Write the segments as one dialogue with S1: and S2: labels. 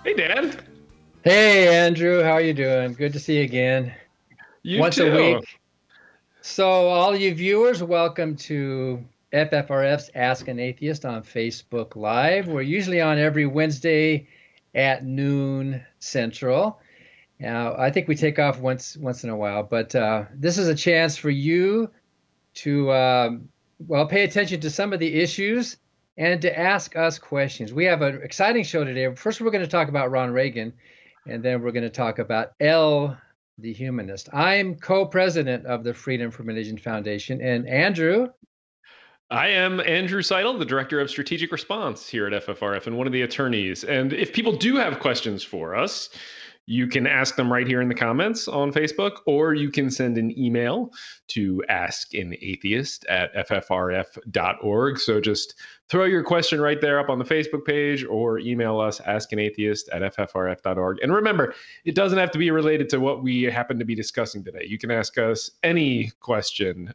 S1: Hey, Dan.
S2: Hey, Andrew, how are you doing? Good to see you again.
S1: You
S2: Once a
S1: too.
S2: week. So, all you viewers, welcome to FFRF's Ask an Atheist on Facebook Live. We're usually on every Wednesday at noon Central. Now, I think we take off once in a while, but this is a chance for you to pay attention to some of the issues and to ask us questions. We have an exciting show today. First, we're going to talk about Ron Reagan, and then we're going to talk about Elle The Humanist. I'm co-president of the Freedom from Religion Foundation, and Andrew.
S1: I am Andrew Seidel, the Director of Strategic Response here at FFRF and one of the attorneys. And if people do have questions for us, you can ask them right here in the comments on Facebook, or you can send an email to askanatheist@ffrf.org. So just throw your question right there up on the Facebook page or email us askanatheist@ffrf.org. And remember, it doesn't have to be related to what we happen to be discussing today. You can ask us any question.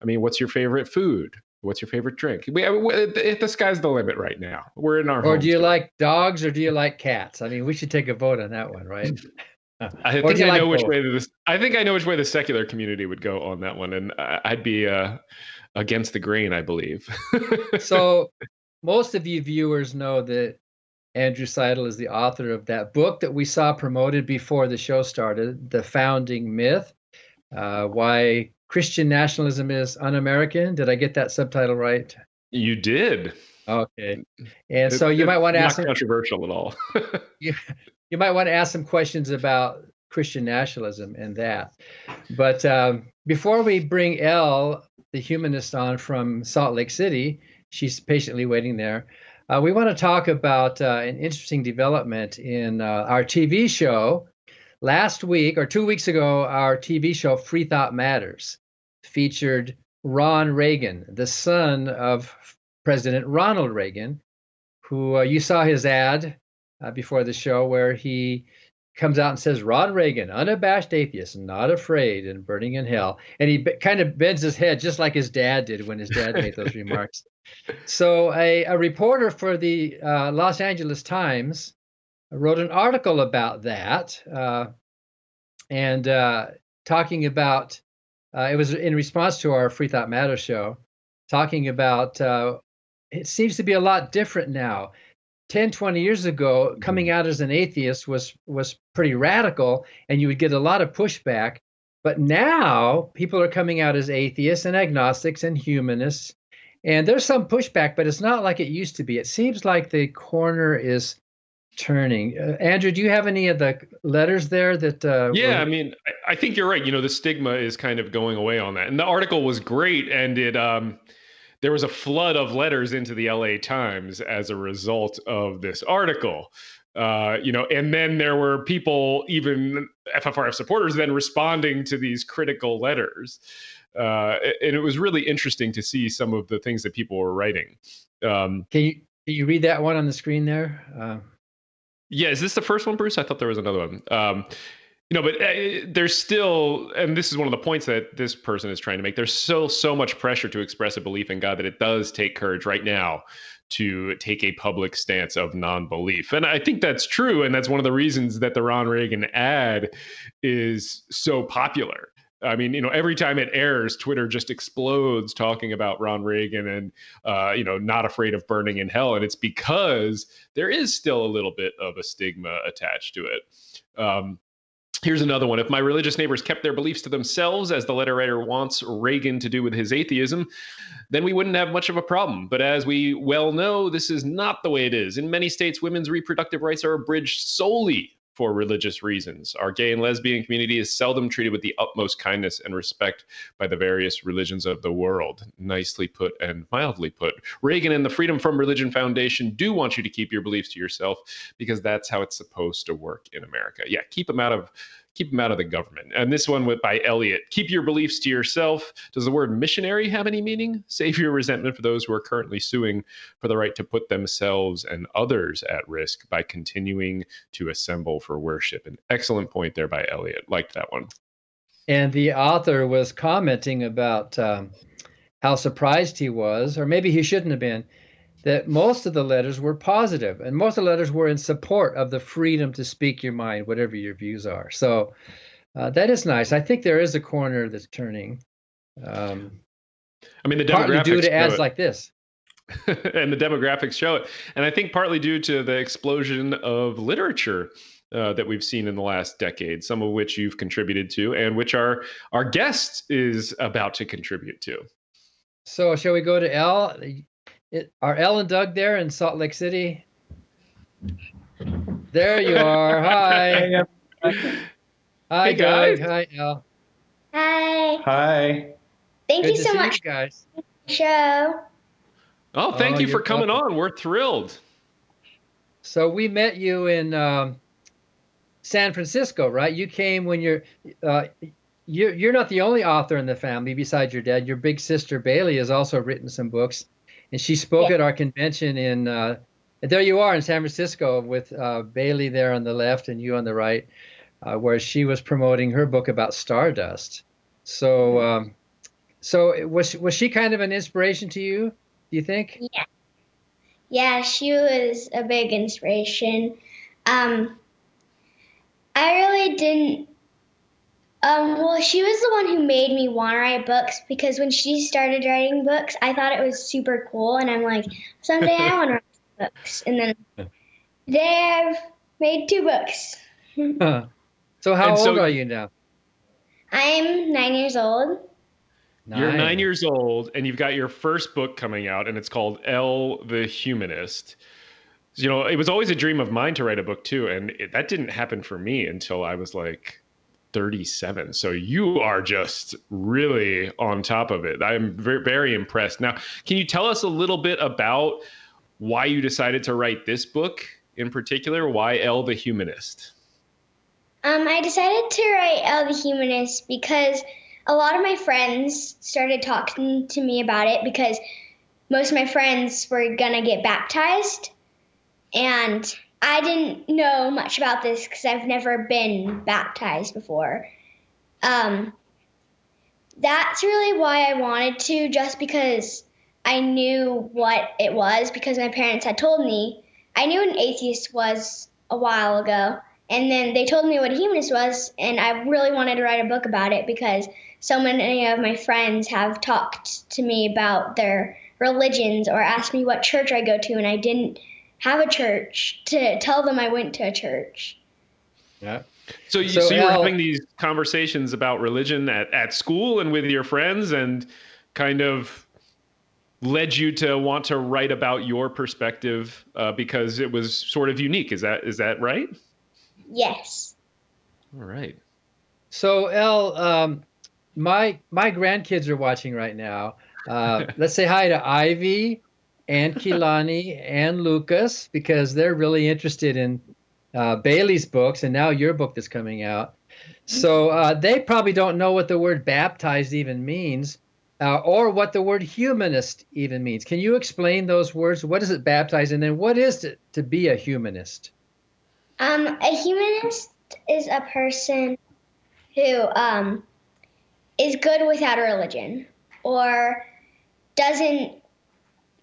S1: What's your favorite food? What's your favorite drink? The sky's the limit right now. We're in our
S2: Or do
S1: homes
S2: you
S1: today.
S2: like dogs or do you like cats? I mean, we should take a vote on that one, right?
S1: I
S2: Or
S1: think
S2: do you
S1: I
S2: like
S1: know which
S2: both?
S1: way this. I think I know which way the secular community would go on that one, and I'd be against the grain, I believe.
S2: So, most of you viewers know that Andrew Seidel is the author of that book that we saw promoted before the show started, The Founding Myth, Why Christian Nationalism is Un-American. Did I get that subtitle right?
S1: You did.
S2: Okay. And so you
S1: It's
S2: might want to ask
S1: not controversial at all.
S2: you, you might want to ask some questions about Christian nationalism and that. But before we bring Elle, the humanist, on from Salt Lake City, she's patiently waiting there. We want to talk about an interesting development in our TV show. Last week, or 2 weeks ago, our TV show Free Thought Matters featured Ron Reagan, the son of President Ronald Reagan, who you saw his ad before the show where he comes out and says, Ron Reagan, unabashed atheist, not afraid and burning in hell. And he kind of bends his head just like his dad did when his dad made those remarks. So a reporter for the Los Angeles Times wrote an article about that and talking about, it was in response to our Free Thought Matter show, talking about it seems to be a lot different now. 10, 20 years ago, coming out as an atheist was pretty radical, and you would get a lot of pushback. But now people are coming out as atheists and agnostics and humanists, and there's some pushback, but it's not like it used to be. It seems like the corner is turning. Andrew, do you have any of the letters there that
S1: Yeah, I think you're right. The stigma is kind of going away on that. And the article was great, and there was a flood of letters into the LA Times as a result of this article. And then there were people, even FFRF supporters, then responding to these critical letters. And it was really interesting to see some of the things that people were writing.
S2: Can you read that one on the screen there?
S1: Yeah, is this the first one, Bruce? I thought there was another one. But there's still, and this is one of the points that this person is trying to make, there's still so much pressure to express a belief in God that it does take courage right now to take a public stance of non-belief. And I think that's true. And that's one of the reasons that the Ron Reagan ad is so popular. Every time it airs, Twitter just explodes talking about Ron Reagan and, not afraid of burning in hell. And it's because there is still a little bit of a stigma attached to it. Here's another one. If my religious neighbors kept their beliefs to themselves, as the letter writer wants Reagan to do with his atheism, then we wouldn't have much of a problem. But as we well know, this is not the way it is. In many states, women's reproductive rights are abridged solely for religious reasons. Our gay and lesbian community is seldom treated with the utmost kindness and respect by the various religions of the world. Nicely put and mildly put. Reagan and the Freedom from Religion Foundation do want you to keep your beliefs to yourself because that's how it's supposed to work in America. Yeah, keep them out of the government. And this one by Elliot. Keep your beliefs to yourself. Does the word missionary have any meaning? Save your resentment for those who are currently suing for the right to put themselves and others at risk by continuing to assemble for worship. An excellent point there by Elliot. Liked that one.
S2: And the author was commenting about how surprised he was, or maybe he shouldn't have been, that most of the letters were positive, and most of the letters were in support of the freedom to speak your mind, whatever your views are. So that is nice. I think there is a corner that's turning.
S1: I mean, the
S2: Partly due
S1: demographics
S2: to
S1: show
S2: ads
S1: it.
S2: like this.
S1: And the demographics show it. And I think partly due to the explosion of literature that we've seen in the last decade, some of which you've contributed to, and which our guest is about to contribute to.
S2: So shall we go to Elle? Are Elle and Doug there in Salt Lake City? There you are. Hi. Hi,
S1: Hey,
S2: Doug.
S1: guys.
S2: Hi, Elle.
S3: Hi.
S4: Hi.
S3: Thank
S2: Good
S3: you
S2: to
S3: so
S2: see
S3: much
S2: you guys.
S3: for the show.
S1: Oh, thank
S2: Oh,
S1: you for
S2: you're
S1: coming
S2: welcome.
S1: on. We're thrilled.
S2: So we met you in San Francisco, right? You came when you're not the only author in the family besides your dad. Your big sister Bailey has also written some books, and she spoke
S3: Yeah.
S2: at our convention in. There you are in San Francisco with Bailey there on the left and you on the right, where she was promoting her book about stardust. So, so was she kind of an inspiration to you? Do you think?
S3: Yeah, she was a big inspiration. I really didn't. Well, she was the one who made me want to write books because when she started writing books, I thought it was super cool, and I'm like, someday I want to write books. And then today I've made 2 books.
S2: So how
S1: And so-
S2: old are you now?
S3: I'm 9 years old.
S1: You're 9
S2: 9.
S1: years old, and you've got your first book coming out, and it's called Elle The Humanist. You know, it was always a dream of mine to write a book too, and that didn't happen for me until I was like 37. So you are just really on top of it. I'm very, very impressed. Now, can you tell us a little bit about why you decided to write this book in particular? Why Elle The Humanist?
S3: I decided to write Elle The Humanist because a lot of my friends started talking to me about it because most of my friends were gonna get baptized. And I didn't know much about this because I've never been baptized before. That's really why I wanted to, just because I knew what it was, because my parents had told me. I knew what an atheist was a while ago, and then they told me what a humanist was, and I really wanted to write a book about it because so many of my friends have talked to me about their religions or asked me what church I go to, and I didn't have a church to tell them I went to a church.
S2: Yeah.
S1: So you were
S2: Elle,
S1: having these conversations about religion at school and with your friends, and kind of led you to want to write about your perspective because it was sort of unique. Is that right?
S3: Yes.
S1: All right.
S2: So Elle, my grandkids are watching right now. Let's say hi to Ivy and Kilani and Lucas because they're really interested in Bailey's books and now your book that's coming out. So they probably don't know what the word baptized even means or what the word humanist even means. Can you explain those words? What is it baptized? And then what is it to be a humanist?
S3: A humanist is a person who is good without a religion or doesn't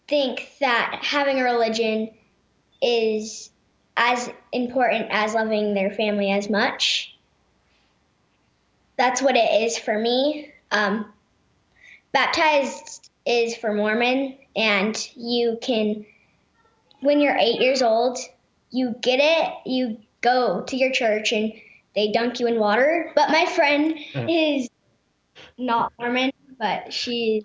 S3: think that having a religion is as important as loving their family as much. That's what it is for me. Baptized is for Mormon, and you can, when you're 8 years old, you get it, you go to your church and they dunk you in water. But my friend is not Mormon, but she's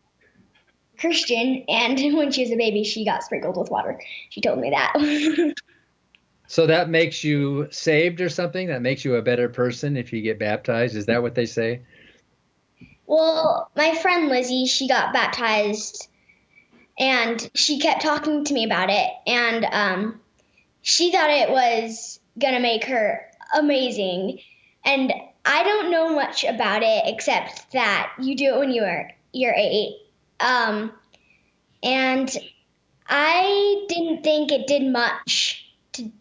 S3: Christian, and when she was a baby, she got sprinkled with water. She told me that.
S2: So that makes you saved or something? That makes you a better person if you get baptized? Is that what they say?
S3: Well, my friend Lizzie, she got baptized, and she kept talking to me about it, and she thought it was gonna make her amazing. And I don't know much about it except that you do it when you're 8. And I didn't think it did much to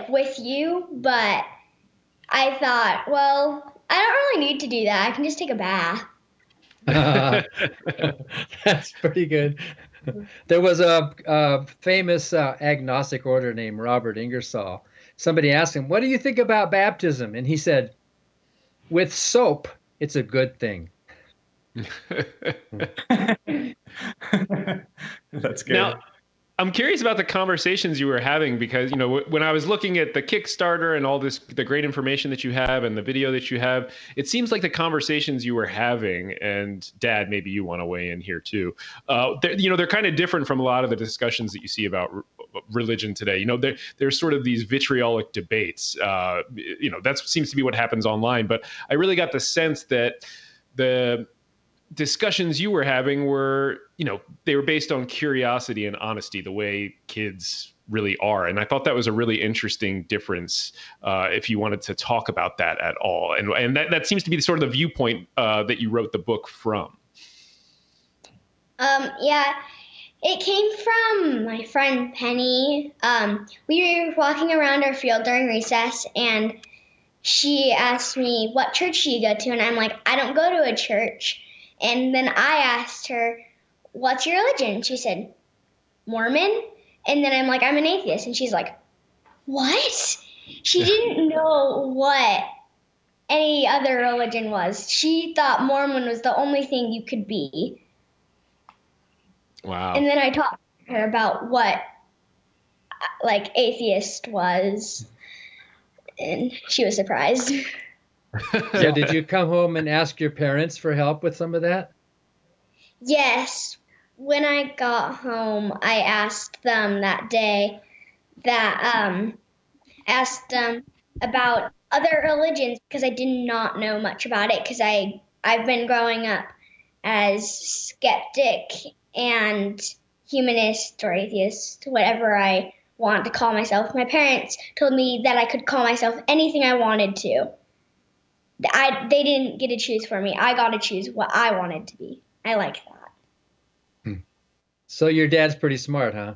S3: with you, but I thought, well, I don't really need to do that. I can just take a bath.
S2: That's pretty good. There was a famous agnostic order named Robert Ingersoll. Somebody asked him, "What do you think about baptism?" And he said, "With soap, it's a good thing."
S4: That's good.
S1: Now, I'm curious about the conversations you were having because, when I was looking at the Kickstarter and all this, the great information that you have and the video that you have, it seems like the conversations you were having, and Dad, maybe you want to weigh in here too. They're kind of different from a lot of the discussions that you see about religion today. There's sort of these vitriolic debates. That seems to be what happens online. But I really got the sense that the discussions you were having were, they were based on curiosity and honesty, the way kids really are. And I thought that was a really interesting difference, if you wanted to talk about that at all. And that seems to be sort of the viewpoint that you wrote the book from.
S3: Yeah, it came from my friend Penny. We were walking around our field during recess, and she asked me, "What church do you go to?" And I'm like, "I don't go to a church." And then I asked her, "What's your religion?" She said, "Mormon." And then I'm like, "I'm an atheist." And she's like, "What?" She didn't know what any other religion was. She thought Mormon was the only thing you could be.
S1: Wow.
S3: And then I talked to her about what atheist was, and she was surprised.
S2: So did you come home and ask your parents for help with some of that?
S3: Yes. When I got home, I asked them that day asked them about other religions because I did not know much about it because I've been growing up as skeptic and humanist or atheist, whatever I want to call myself. My parents told me that I could call myself anything I wanted to. They didn't get to choose for me. I got to choose what I wanted to be. I like that.
S2: So your dad's pretty smart, huh?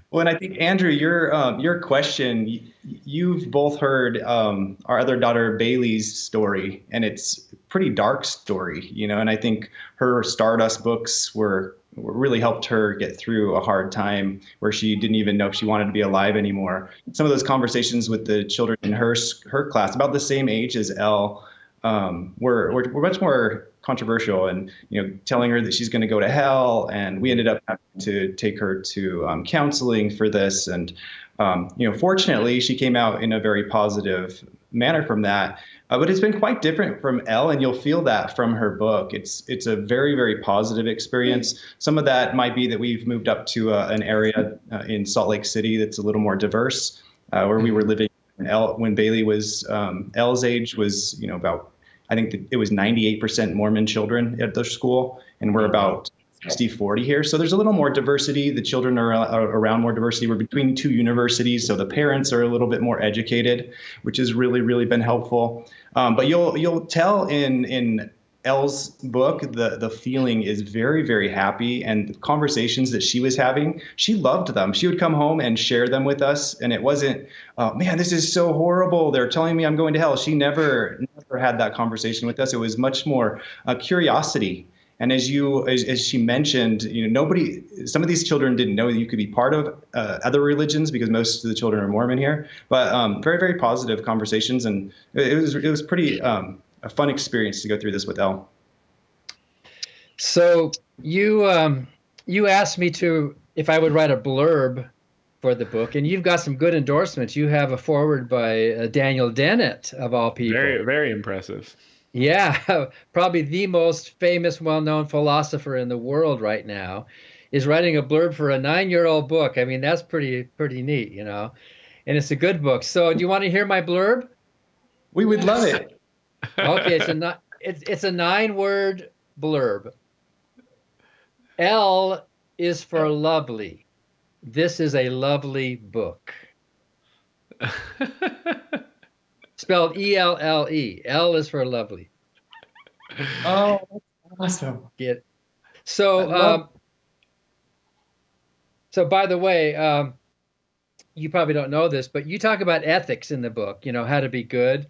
S4: Well, and I think, Andrew, your question, you've both heard our other daughter Bailey's story, and it's a pretty dark story, and I think her Stardust books really helped her get through a hard time where she didn't even know if she wanted to be alive anymore. Some of those conversations with the children in her class, about the same age as Elle, were much more controversial, and telling her that she's going to go to hell, and we ended up having to take her to counseling for this, and fortunately she came out in a very positive manner from that. But it's been quite different from Elle, and you'll feel that from her book. It's a very, very positive experience. Some of that might be that we've moved up to an area in Salt Lake City that's a little more diverse, where we were living. When Bailey was Elle's age was about, I think it was 98% Mormon children at the school, and we're about 60-40 here. So there's a little more diversity. The children are around more diversity. We're between two universities, so the parents are a little bit more educated, which has really, really been helpful. But you'll tell in Elle's book, the feeling is very, very happy, and the conversations that she was having, she loved them. She would come home and share them with us, and it wasn't, "Oh, man, this is so horrible. They're telling me I'm going to hell." She never had that conversation with us. It was much more curiosity. And as she mentioned, some of these children didn't know that you could be part of other religions because most of the children are Mormon here. But very, very positive conversations, and it was pretty a fun experience to go through this with Elle.
S2: So you asked me if I would write a blurb for the book, and you've got some good endorsements. You have a foreword by Daniel Dennett, of all people.
S1: Very, very impressive.
S2: Yeah, probably the most famous, well-known philosopher in the world right now is writing a blurb for a 9-year-old book. I mean, that's pretty neat, and it's a good book. So do you want to hear my blurb?
S4: We would love it.
S2: Okay, it's a 9-word blurb. L is for lovely. This is a lovely book. Spelled E-L-L-E. L is for lovely.
S4: Oh, that's awesome.
S2: So by the way, you probably don't know this, but you talk about ethics in the book, how to be good.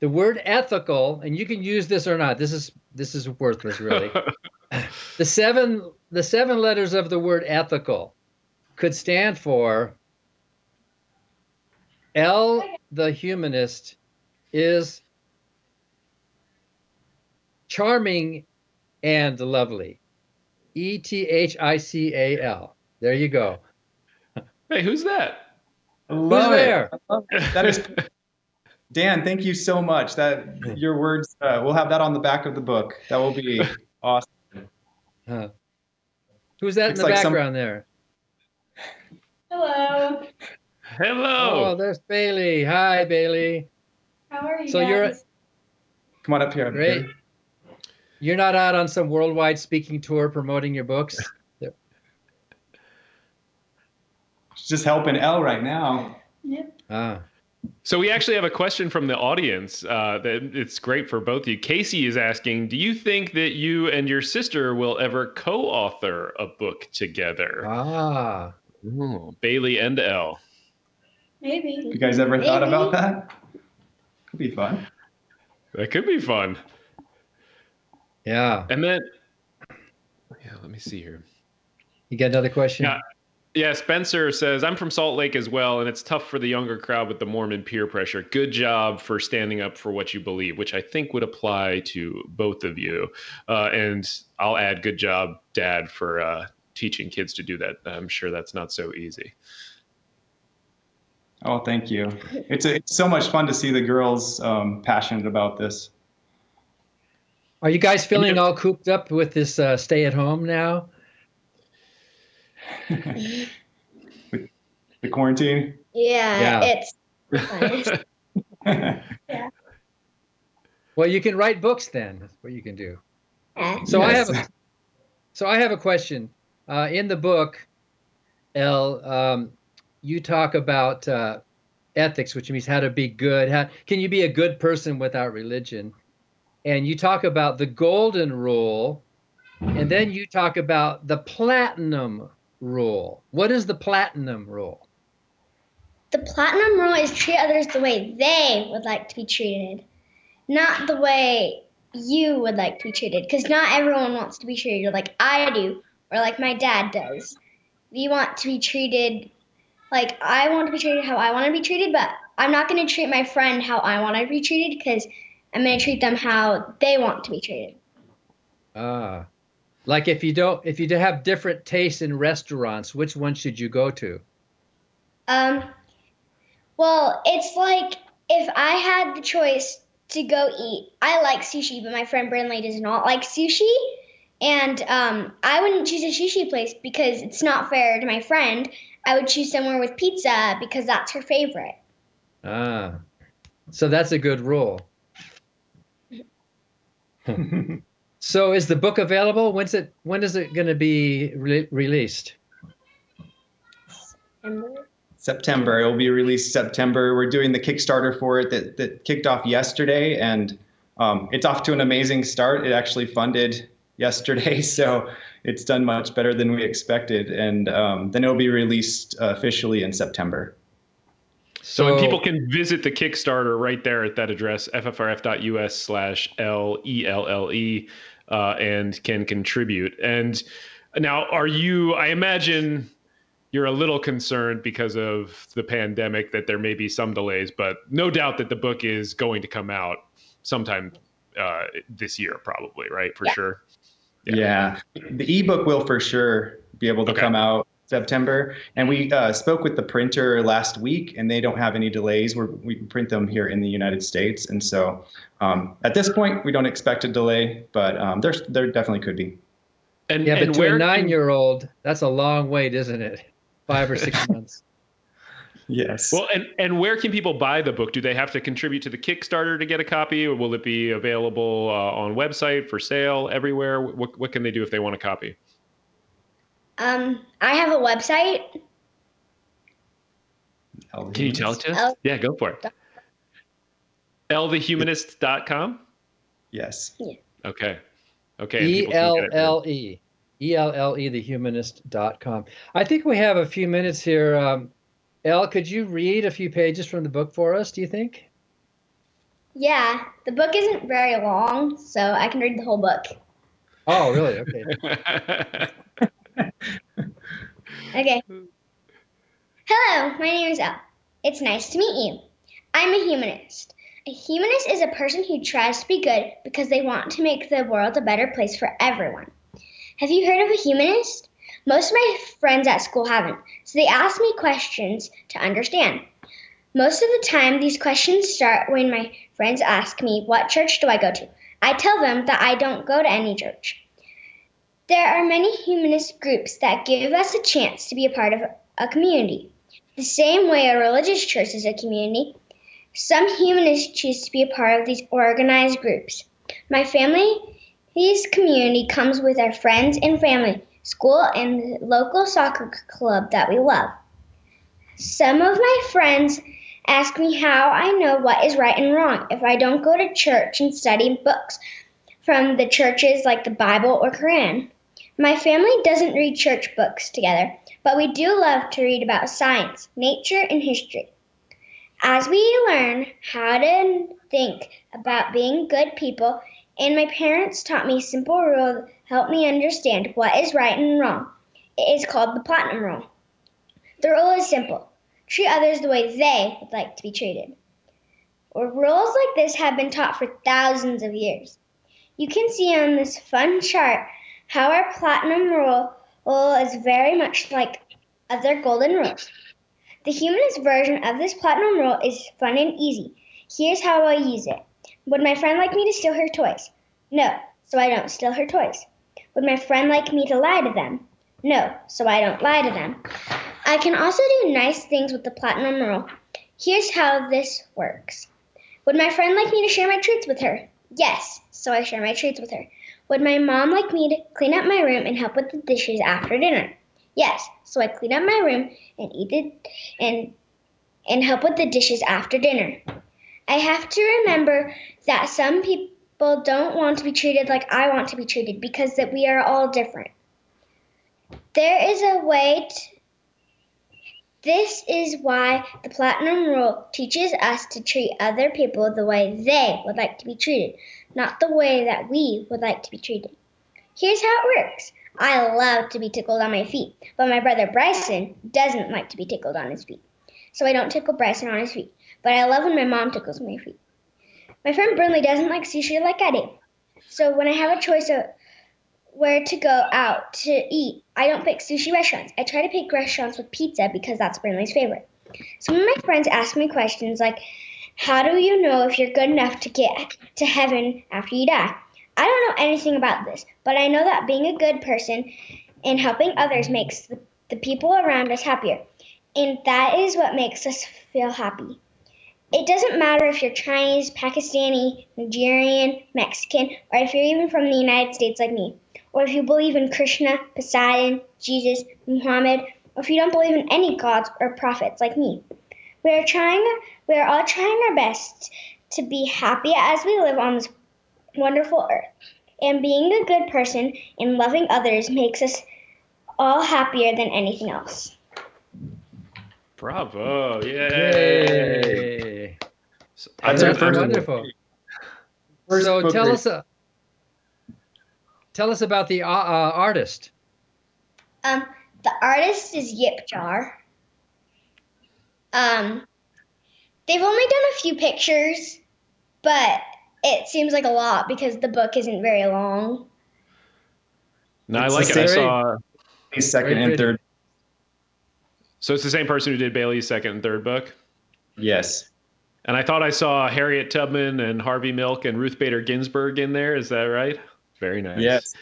S2: The word ethical, and you can use this or not, this is worthless, really. The seven letters of the word ethical could stand for Elle the Humanist is charming and lovely. ETHICAL. There you go.
S1: Hey, who's that?
S4: I love
S2: Who's
S4: it.
S2: there?
S4: I love it. That is Dan. Thank you so much. That your words. We'll have that on the back of the book. That will be awesome.
S2: Who's that in the background there?
S3: Hello.
S1: Hello.
S2: Oh, there's Bailey. Hi, Bailey.
S3: How are you
S2: So
S3: guys?
S4: Come on up here.
S2: Great. You're not out on some worldwide speaking tour promoting your books?
S4: Just helping Elle right now.
S3: Yep.
S1: So we actually have a question from the audience that it's great for both of you. Casey is asking, do you think that you and your sister will ever co-author a book together? Ooh, Bailey and Elle.
S3: Maybe.
S4: You guys ever thought about that? Could be fun.
S1: That could be fun.
S2: Yeah.
S1: And then, let me see here.
S2: You got another question?
S1: Yeah, Spencer says, I'm from Salt Lake as well, and it's tough for the younger crowd with the Mormon peer pressure. Good job for standing up for what you believe, which I think would apply to both of you. And I'll add, good job, Dad, for teaching kids to do that. I'm sure that's not so easy.
S4: Oh, thank you. It's so much fun to see the girls passionate about this.
S2: Are you guys feeling all cooped up with this stay at home now?
S4: With the quarantine?
S3: Yeah. It's fun.
S2: Yeah. Well, you can write books then. That's what you can do. So
S4: Yes.
S2: I have a question. In the book, Elle, you talk about ethics, which means how to be good. Can you be a good person without religion? And you talk about the golden rule, and then you talk about the platinum rule. What is the platinum rule?
S3: The platinum rule is treat others the way they would like to be treated, not the way you would like to be treated. Because not everyone wants to be treated like I do or like my dad does. We want to be treated like I want to be treated how I want to be treated, but I'm not going to treat my friend how I want to be treated because I'm going to treat them how they want to be treated.
S2: Like if you have different tastes in restaurants, which one should you go to?
S3: Well, it's like if I had the choice to go eat, I like sushi, but my friend Brinley does not like sushi. And I wouldn't choose a sushi place because it's not fair to my friend. I would choose somewhere with pizza because that's her favorite.
S2: So that's a good rule. So is the book available? When is it going to be released?
S4: September. It will be released September. We're doing the Kickstarter for it that kicked off yesterday, and it's off to an amazing start. It actually funded yesterday, so it's done much better than we expected, and then it'll be released officially in September.
S1: So and people can visit the Kickstarter right there at that address, ffrf.us/LELLE, and can contribute. And now, I imagine you're a little concerned because of the pandemic that there may be some delays, but no doubt that the book is going to come out sometime this year, probably, right? For sure.
S4: Yeah. The ebook will for sure be able to come out September. And we spoke with the printer last week, and they don't have any delays. We print them here in the United States. And so at this point, we don't expect a delay, but there definitely could be.
S2: But to a 9-year-old, that's a long wait, isn't it? 5 or 6 months.
S4: Yes.
S1: Well, and where can people buy the book? Do they have to contribute to the Kickstarter to get a copy, or will it be available on website for sale everywhere? What can they do if they want a copy?
S3: I have a website.
S1: Can you tell it to us? Yeah, go for it. ElleTheHumanist.com?
S4: Yes.
S3: Yeah.
S1: Okay.
S2: ELLE. ELLEThehumanist.com. I think we have a few minutes here. Elle, could you read a few pages from the book for us, do you think?
S3: Yeah, the book isn't very long, so I can read the whole book.
S2: Oh, really? Okay.
S3: Okay. Hello, my name is Elle. It's nice to meet you. I'm a humanist. A humanist is a person who tries to be good because they want to make the world a better place for everyone. Have you heard of a humanist? Most of my friends at school haven't, so they ask me questions to understand. Most of the time, these questions start when my friends ask me, what church do I go to? I tell them that I don't go to any church. There are many humanist groups that give us a chance to be a part of a community. The same way a religious church is a community, some humanists choose to be a part of these organized groups. My family's community comes with our friends and family, school, and the local soccer club that we love. Some of my friends ask me how I know what is right and wrong if I don't go to church and study books from the churches like the Bible or Quran. My family doesn't read church books together, but we do love to read about science, nature, and history. As we learn how to think about being good people, and my parents taught me a simple rule to help me understand what is right and wrong. It is called the Platinum Rule. The rule is simple. Treat others the way they would like to be treated. Rules like this have been taught for thousands of years. You can see on this fun chart how our Platinum Rule is very much like other golden rules. The humanist version of this Platinum Rule is fun and easy. Here's how I use it. Would my friend like me to steal her toys? No, so I don't steal her toys. Would my friend like me to lie to them? No, so I don't lie to them. I can also do nice things with the Platinum Rule. Here's how this works. Would my friend like me to share my treats with her? Yes, so I share my treats with her. Would my mom like me to clean up my room and help with the dishes after dinner? Yes, so I clean up my room and eat it and help with the dishes after dinner. I have to remember that some people don't want to be treated like I want to be treated because that we are all different. There is a way This is why the Platinum Rule teaches us to treat other people the way they would like to be treated, not the way that we would like to be treated. Here's how it works. I love to be tickled on my feet, but my brother Bryson doesn't like to be tickled on his feet. So I don't tickle Bryson on his feet, but I love when my mom tickles my feet. My friend Burnley doesn't like sushi like I do. So when I have a choice of where to go out to eat, I don't pick sushi restaurants. I try to pick restaurants with pizza because that's Burnley's favorite. Some of my friends ask me questions like, how do you know if you're good enough to get to heaven after you die? I don't know anything about this, but I know that being a good person and helping others makes the people around us happier. And that is what makes us feel happy. It doesn't matter if you're Chinese, Pakistani, Nigerian, Mexican, or if you're even from the United States like me, or if you believe in Krishna, Poseidon, Jesus, Muhammad, or if you don't believe in any gods or prophets like me. We are all trying our best to be happy as we live on this wonderful earth. And being a good person and loving others makes us all happier than anything else.
S1: Bravo. Yay.
S2: That's wonderful. So tell us about the artist.
S3: The artist is Yip Jar. They've only done a few pictures, but it seems like a lot because the book isn't very long.
S1: No, I like it. I saw
S4: his second and third.
S1: So it's the same person who did Bailey's second and third book?
S4: Yes.
S1: And I thought I saw Harriet Tubman and Harvey Milk and Ruth Bader Ginsburg in there. Is that right? Very nice.
S4: Yes.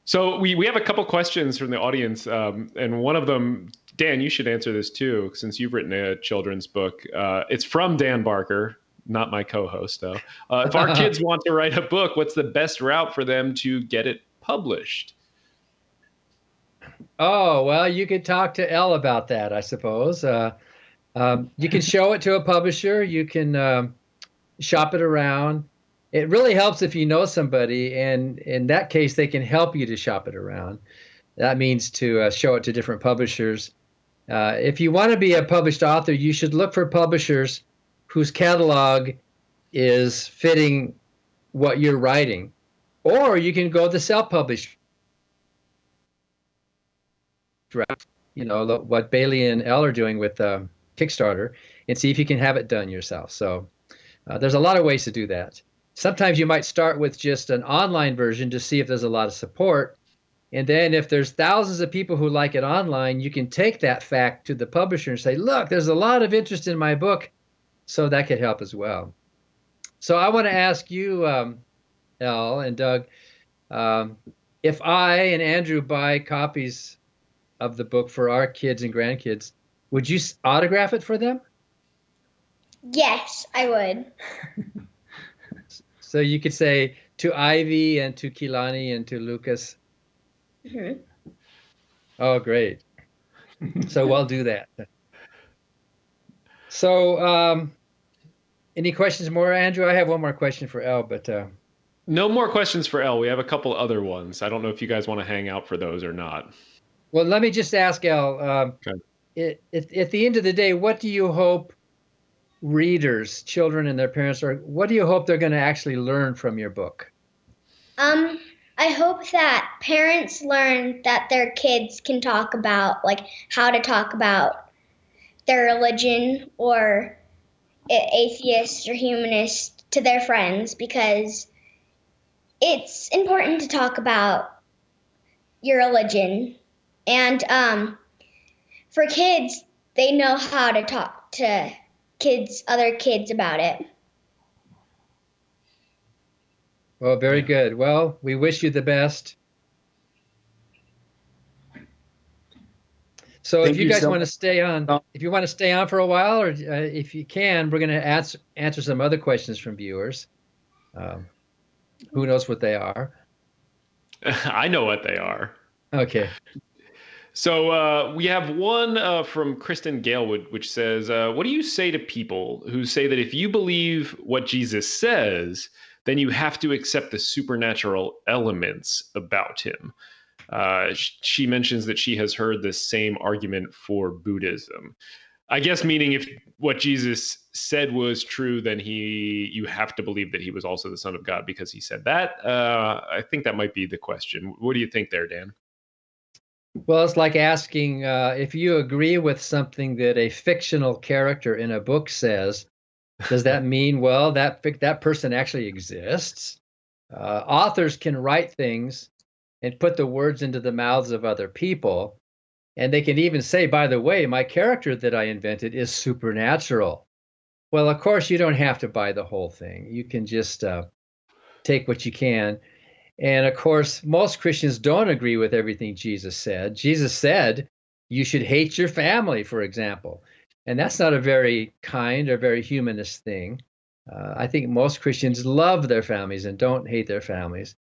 S1: So we have a couple questions from the audience. And one of them, Dan, you should answer this too, since you've written a children's book. It's from Dan Barker, not my co-host, though. If our kids want to write a book, what's the best route for them to get it published?
S2: Oh, well, you could talk to Elle about that, I suppose. You can show it to a publisher. You can shop it around. It really helps if you know somebody, and in that case, they can help you to shop it around. That means to show it to different publishers. If you want to be a published author, you should look for publishers whose catalog is fitting what you're writing. Or you can go the self-published route, what Bailey and Elle are doing with Kickstarter, and see if you can have it done yourself. So there's a lot of ways to do that. Sometimes you might start with just an online version to see if there's a lot of support. And then if there's thousands of people who like it online, you can take that fact to the publisher and say, look, there's a lot of interest in my book. So that could help as well. So I want to ask you, Elle and Doug, if I and Andrew buy copies of the book for our kids and grandkids, would you autograph it for them?
S3: Yes, I would.
S2: So you could say to Ivy and to Kilani and to Lucas.
S3: Mm-hmm.
S2: Oh, great. So we'll do that. So any questions more, Andrew? I have one more question for Elle, but...
S1: No more questions for Elle. We have a couple other ones. I don't know if you guys want to hang out for those or not.
S2: Well, let me just ask Elle,
S1: Okay.
S2: at the end of the day, what do you hope readers, children and their parents, what do you hope they're going to actually learn from your book?
S3: I hope that parents learn that their kids can talk about, like, how to talk about their religion or atheists or humanists to their friends, because it's important to talk about your religion. And for kids, they know how to talk to other kids about it.
S2: Well, very good. Well, we wish you the best. So if you guys want to stay on, if you want to stay on for a while, or if you can, we're going to answer some other questions from viewers. Who knows what they are?
S1: I know what they are.
S2: Okay.
S1: So we have one from Kristen Galewood, which says, what do you say to people who say that if you believe what Jesus says, then you have to accept the supernatural elements about him? She mentions that she has heard the same argument for Buddhism. I guess meaning if what Jesus said was true, then you have to believe that he was also the Son of God because he said that. I think that might be the question. What do you think there, Dan?
S2: Well, it's like asking if you agree with something that a fictional character in a book says, does that mean, well, that person actually exists? Authors can write things and put the words into the mouths of other people. And they can even say, by the way, my character that I invented is supernatural. Well, of course, you don't have to buy the whole thing. You can just take what you can. And of course, most Christians don't agree with everything Jesus said. Jesus said you should hate your family, for example. And that's not a very kind or very humanist thing. I think most Christians love their families and don't hate their families.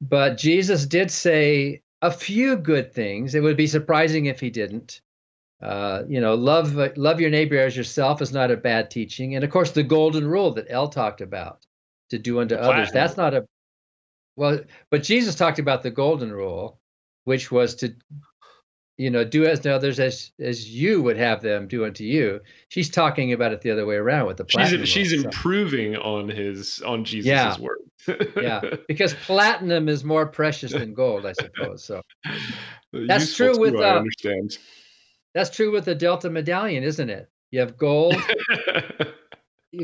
S2: But Jesus did say a few good things. It would be surprising if he didn't. Love your neighbor as yourself is not a bad teaching. And of course, the golden rule that Elle talked about, to do unto others, that's not a... Well, but Jesus talked about the golden rule, which was to, do as to others as you would have them do unto you. She's talking about it the other way around with the platinum
S1: She's
S2: rule,
S1: improving on Jesus' word.
S2: Yeah, because platinum is more precious than gold, I suppose. So that's true with
S1: I understand.
S2: That's true with the Delta medallion, isn't it? You have gold.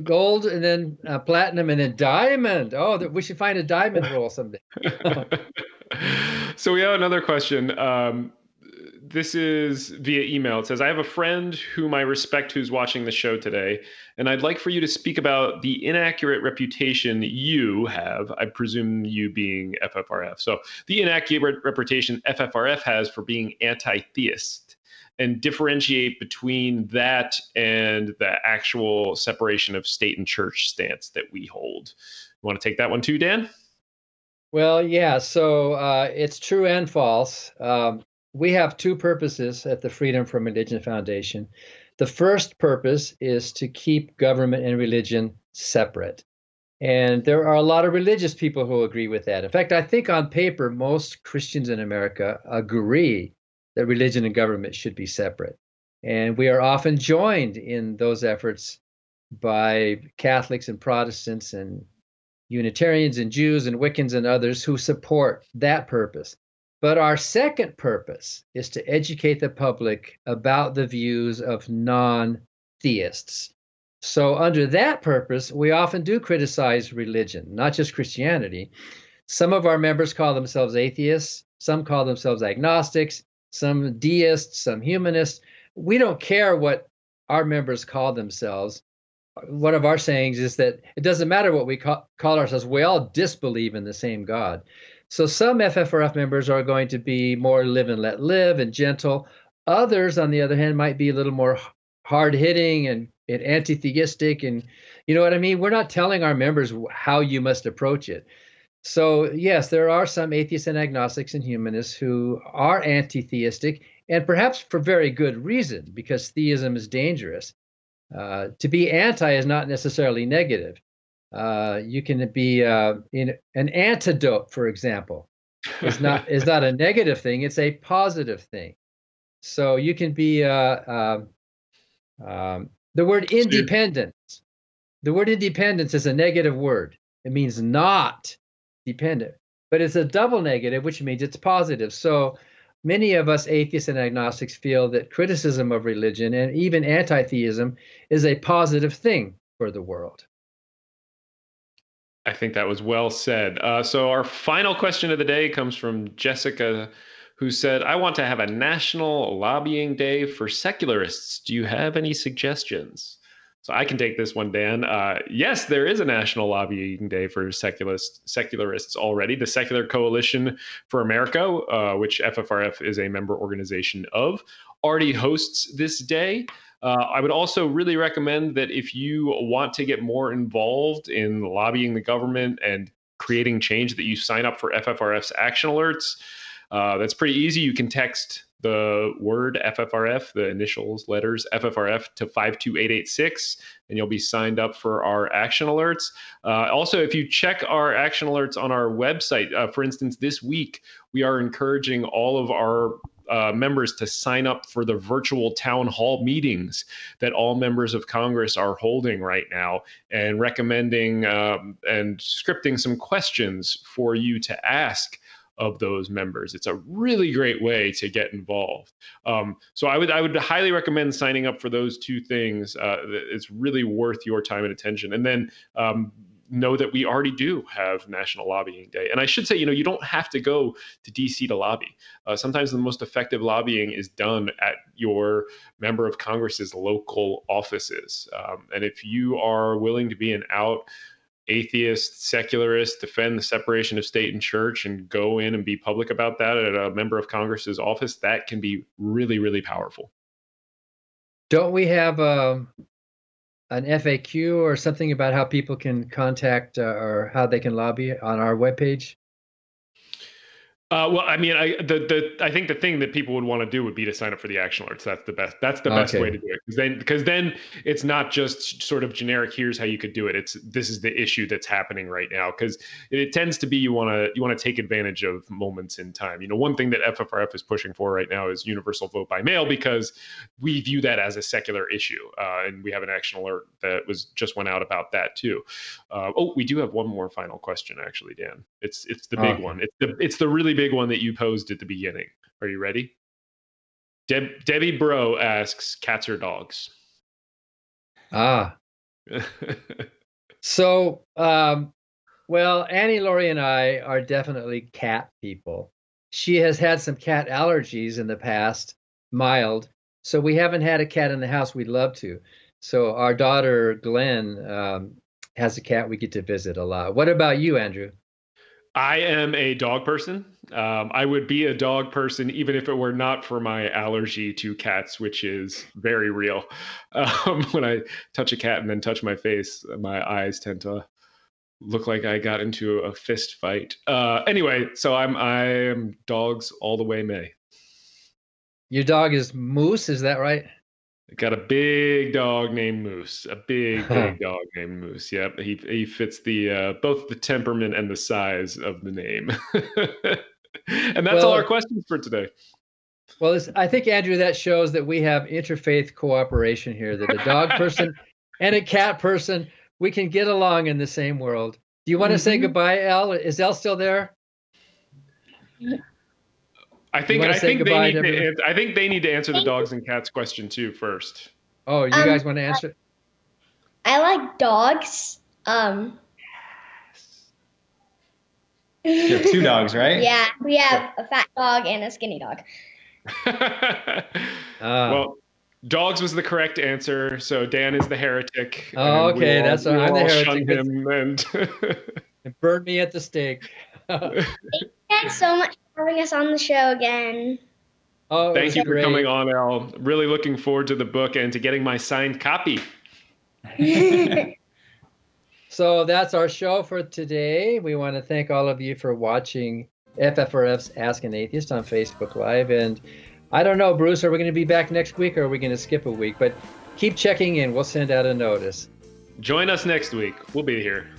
S2: Gold and then platinum and then diamond. Oh, we should find a diamond roll someday.
S1: So we have another question. This is via email. It says, I have a friend whom I respect who's watching the show today, and I'd like for you to speak about the inaccurate reputation you have, I presume you being FFRF. So the inaccurate reputation FFRF has for being anti-theist, and differentiate between that and the actual separation of state and church stance that we hold. You want to take that one too, Dan?
S2: Well, yeah. So it's true and false. We have two purposes at the Freedom from Religion Foundation. The first purpose is to keep government and religion separate. And there are a lot of religious people who agree with that. In fact, I think on paper, most Christians in America agree that religion and government should be separate. And we are often joined in those efforts by Catholics and Protestants and Unitarians and Jews and Wiccans and others who support that purpose. But our second purpose is to educate the public about the views of non-theists. So under that purpose, we often do criticize religion, not just Christianity. Some of our members call themselves atheists, some call themselves agnostics, some deists, some humanists. We don't care what our members call themselves. One of our sayings is that it doesn't matter what we call ourselves, we all disbelieve in the same God. So some FFRF members are going to be more live and let live and gentle. Others, on the other hand, might be a little more hard-hitting and anti-theistic. And you know what I mean? We're not telling our members how you must approach it. So yes, there are some atheists and agnostics and humanists who are anti-theistic, and perhaps for very good reason, because theism is dangerous. To be anti is not necessarily negative. You can be in an antidote, for example, is not a negative thing; it's a positive thing. So you can be the word independence. The word independence is a negative word. It means not dependent, but it's a double negative, which means it's positive. So many of us atheists and agnostics feel that criticism of religion and even anti-theism is a positive thing for the world.
S1: I think that was well said. So our final question of the day comes from Jessica, who said, I want to have a national lobbying day for secularists. Do you have any suggestions? So I can take this one, Dan. Yes, there is a national lobbying day for secularists already. The Secular Coalition for America, which FFRF is a member organization of, already hosts this day. I would also really recommend that if you want to get more involved in lobbying the government and creating change, that you sign up for FFRF's action alerts. That's pretty easy. You can text the word FFRF, the initials, letters, FFRF to 52886, and you'll be signed up for our action alerts. Also, if you check our action alerts on our website, for instance, this week, we are encouraging all of our members to sign up for the virtual town hall meetings that all members of Congress are holding right now, and recommending and scripting some questions for you to ask of those members. It's a really great way to get involved. So I would highly recommend signing up for those two things. It's really worth your time and attention. And then know that we already do have National Lobbying Day. And I should say, you don't have to go to DC to lobby. Sometimes the most effective lobbying is done at your member of Congress's local offices. And if you are willing to be an out atheist, secularist, defend the separation of state and church, and go in and be public about that at a member of Congress's office, that can be really, really powerful.
S2: Don't we have an FAQ or something about how people can contact or how they can lobby on our webpage?
S1: Well, I mean, I think the thing that people would want to do would be to sign up for the action alerts. That's the best. That's the best way to do it. Because then it's not just sort of generic. Here's how you could do it. This is the issue that's happening right now. Because it tends to be you want to take advantage of moments in time. One thing that FFRF is pushing for right now is universal vote by mail, because we view that as a secular issue, and we have an action alert that just went out about that too. We do have one more final question, actually, Dan. It's the big one. It's the really big one that you posed at the beginning. Are you ready? Debbie Bro asks, cats or dogs?
S2: So, well, Annie Laurie and I are definitely cat people. She has had some cat allergies in the past, mild. So we haven't had a cat in the house. We'd love to. So our daughter, Glenn, has a cat we get to visit a lot. What about you, Andrew?
S1: I am a dog person. I would be a dog person even if it were not for my allergy to cats, which is very real. When I touch a cat and then touch my face, my eyes tend to look like I got into a fist fight. Anyway, so I am dogs all the way, May.
S2: Your dog is Moose, is that right?
S1: Got a big dog named Moose. A big dog named Moose. Yep, he fits the both the temperament and the size of the name. And that's all our questions for today.
S2: Well, I think, Andrew, that shows that we have interfaith cooperation here. That a dog person and a cat person, we can get along in the same world. Do you want to say goodbye, Elle? Is Elle still there?
S1: I think they need to answer the dogs and cats question too first.
S2: Oh, you guys want to answer?
S3: I like dogs.
S4: You have 2 dogs, right?
S3: Yeah, we have a fat dog and a skinny dog.
S1: Well, dogs was the correct answer. So Dan is the heretic.
S2: Oh, okay, I'm the heretic.
S1: Him and
S2: it burned me at the stake.
S3: Thank you guys so much for having us on the show again.
S2: Oh,
S1: thank you for coming on, Elle. Really looking forward to the book and to getting my signed copy.
S2: So that's our show for today. We want to thank all of you for watching FFRF's Ask an Atheist on Facebook Live. And I don't know, Bruce, are we going to be back next week or are we going to skip a week? But keep checking in. We'll send out a notice.
S1: Join us next week. We'll be here.